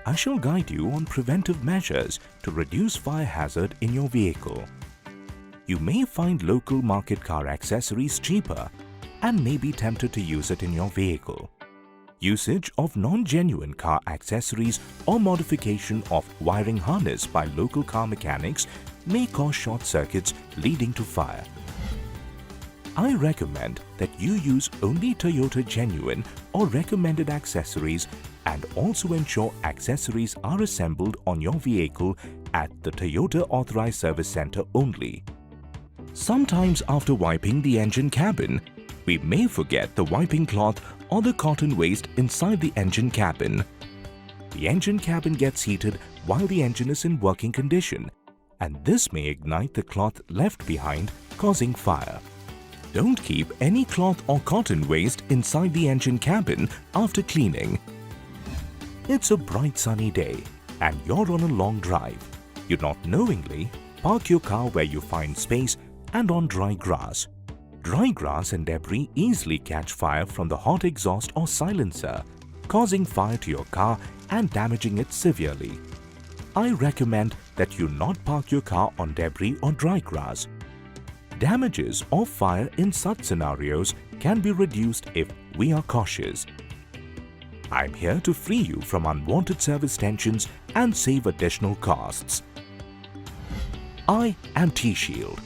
I shall guide you on preventive measures to reduce fire hazard in your vehicle. You may find local market car accessories cheaper and may be tempted to use it in your vehicle. Usage of non-genuine car accessories or modification of wiring harness by local car mechanics may cause short circuits leading to fire. I recommend that you use only Toyota genuine or recommended accessories and also ensure accessories are assembled on your vehicle at the Toyota Authorized Service Center only. Sometimes after wiping the engine cabin, we may forget the wiping cloth or the cotton waste inside the engine cabin. The engine cabin gets heated while the engine is in working condition, and this may ignite the cloth left behind, causing fire. Don't keep any cloth or cotton waste inside the engine cabin after cleaning. It's a bright sunny day and you're on a long drive. You not knowingly park your car where you find space and on dry grass. Dry grass and debris easily catch fire from the hot exhaust or silencer, causing fire to your car and damaging it severely. I recommend that you not park your car on debris or dry grass. Damages or fire in such scenarios can be reduced if we are cautious. I'm here to free you from unwanted service tensions and save additional costs. I am T-Shield.